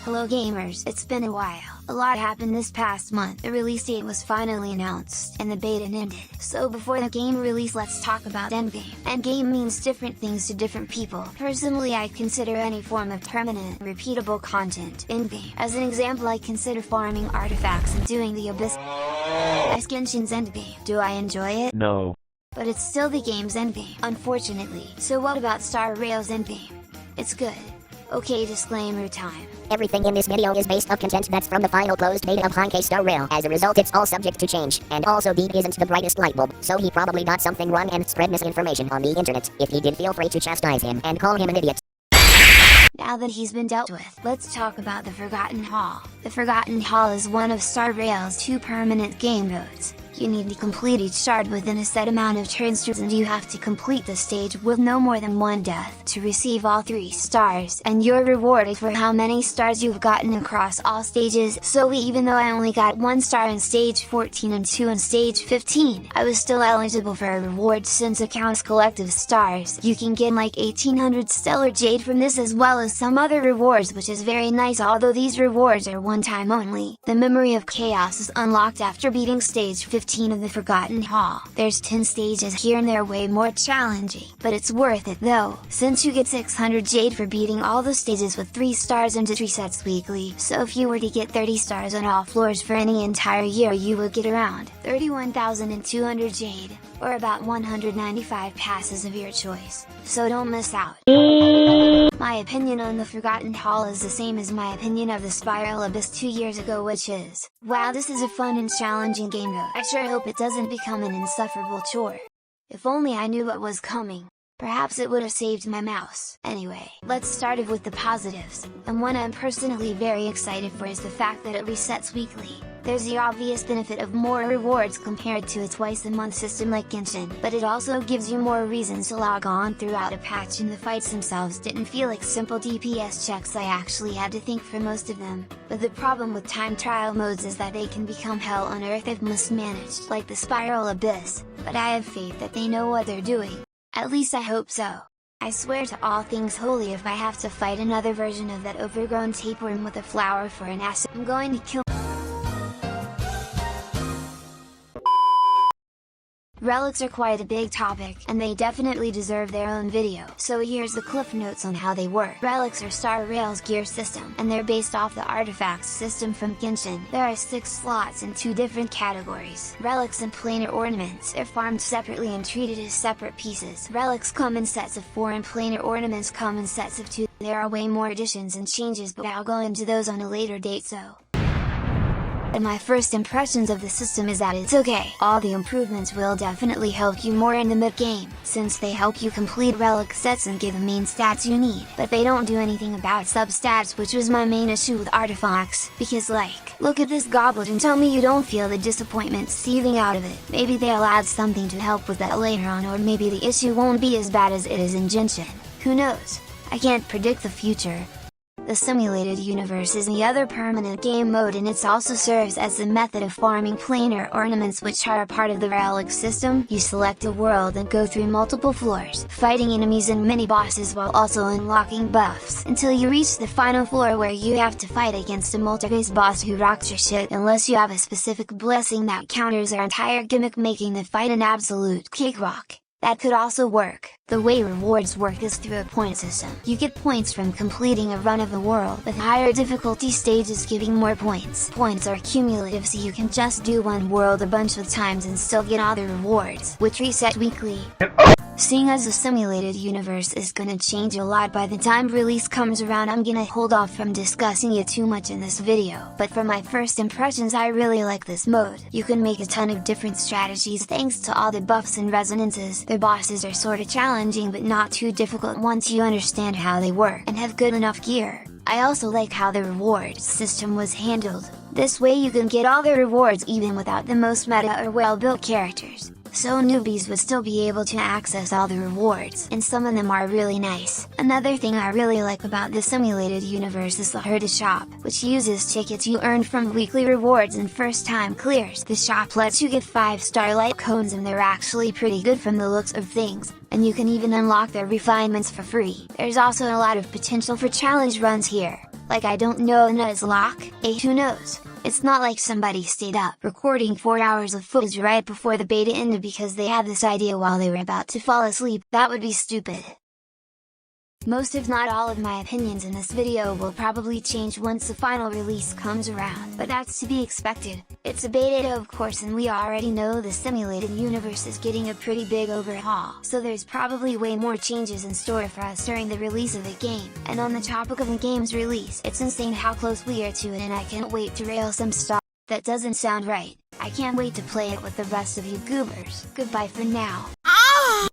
Hello gamers, it's been a while. A lot happened this past month. The release date was finally announced, and the beta ended. So before the game release, let's talk about Endgame. Endgame means different things to different people. Personally, I consider any form of permanent, repeatable content Endgame. As an example, I consider farming artifacts and doing the Abyss as Genshin's Endgame. Do I enjoy it? No. But it's still the game's endgame, unfortunately. So what about Star Rail's endgame? It's good. Okay, disclaimer time. Everything in this video is based on content that's from the final closed beta of honkaistarrail. As a result, it's all subject to change. And also, Daed isn't the brightest lightbulb, so he probably got something wrong and spread misinformation on the internet. If he did, feel free to chastise him and call him an idiot. Now that he's been dealt with, let's talk about the Forgotten Hall. The Forgotten Hall is one of Star Rail's 2 permanent game modes. You need to complete each shard within a set amount of turns, and you have to complete the stage with no more than 1 death to receive all 3 stars, and you're rewarded for how many stars you've gotten across all stages. So even though I only got 1 star in stage 14 and 2 in stage 15, I was still eligible for a reward since it counts collective stars. You can get like 1800 stellar jade from this, as well as some other rewards, which is very nice, although these rewards are one time only. The Memory of Chaos is unlocked after beating stage 15 of the Forgotten Hall. There's 10 stages here and they're way more challenging, but it's worth it though, since you get 600 jade for beating all the stages with 3 stars, and it resets weekly. So if you were to get 30 stars on all floors for any entire year, you would get around 31,200 jade, or about 195 passes of your choice. So don't miss out. My opinion on the Forgotten Hall is the same as my opinion of the Spiral Abyss 2 years ago, which is, wow, this is a fun and challenging game mode. I sure hope it doesn't become an insufferable chore. If only I knew what was coming. Perhaps it would have saved my mouse. Anyway, let's start off with the positives, and one I'm personally very excited for is the fact that it resets weekly. There's the obvious benefit of more rewards compared to a twice-a-month system like Genshin, but it also gives you more reasons to log on throughout a patch, and the fights themselves didn't feel like simple DPS checks. I actually had to think for most of them. But the problem with time trial modes is that they can become hell on earth if mismanaged, like the Spiral Abyss, but I have faith that they know what they're doing. At least I hope so. I swear to all things holy, if I have to fight another version of that overgrown tapeworm with a flower for an ass, I'm going to kill. Relics are quite a big topic, and they definitely deserve their own video. So here's the cliff notes on how they work. Relics are Star Rail's gear system, and they're based off the artifacts system from Genshin. There are 6 slots in 2 different categories. Relics and planar ornaments are farmed separately and treated as separate pieces. Relics come in sets of 4 and planar ornaments come in sets of 2. There are way more additions and changes, but I'll go into those on a later date. And my first impressions of the system is that it's okay. All the improvements will definitely help you more in the mid-game, since they help you complete relic sets and give the main stats you need, but they don't do anything about sub-stats, which was my main issue with artifacts, because look at this goblet and tell me you don't feel the disappointment seething out of it. Maybe they'll add something to help with that later on, or maybe the issue won't be as bad as it is in Genshin. Who knows? I can't predict the future. The Simulated Universe is the other permanent game mode, and it also serves as the method of farming planar ornaments, which are a part of the Relics system. You select a world and go through multiple floors, fighting enemies and mini-bosses while also unlocking buffs, until you reach the final floor where you have to fight against a multi-base boss who rocks your shit unless you have a specific blessing that counters their entire gimmick, making the fight an absolute cakewalk. That could also work. The way rewards work is through a point system. You get points from completing a run of a world, with higher difficulty stages giving more points. Points are cumulative, so you can just do one world a bunch of times and still get all the rewards, which reset weekly. Seeing as the Simulated Universe is gonna change a lot by the time release comes around, I'm gonna hold off from discussing it too much in this video, but for my first impressions, I really like this mode. You can make a ton of different strategies thanks to all the buffs and resonances. The bosses are sorta challenging but not too difficult once you understand how they work and have good enough gear. I also like how the reward system was handled. This way you can get all the rewards even without the most meta or well-built characters. So newbies would still be able to access all the rewards, and some of them are really nice. Another thing I really like about the Simulated Universe is the Herda Shop, which uses tickets you earn from weekly rewards and first time clears. The shop lets you get 5 starlight cones, and they're actually pretty good from the looks of things, and you can even unlock their refinements for free. There's also a lot of potential for challenge runs here. Like I don't know Nuzlocke, who knows? It's not like somebody stayed up recording 4 hours of footage right before the beta ended because they had this idea while they were about to fall asleep. That would be stupid. Most if not all of my opinions in this video will probably change once the final release comes around, but that's to be expected. It's a beta of course, and we already know the simulated universe is getting a pretty big overhaul, so there's probably way more changes in store for us during the release of the game. And on the topic of the game's release, it's insane how close we are to it, and I can't wait to rail some stuff that doesn't sound right. I can't wait to play it with the rest of you goobers. Goodbye for now.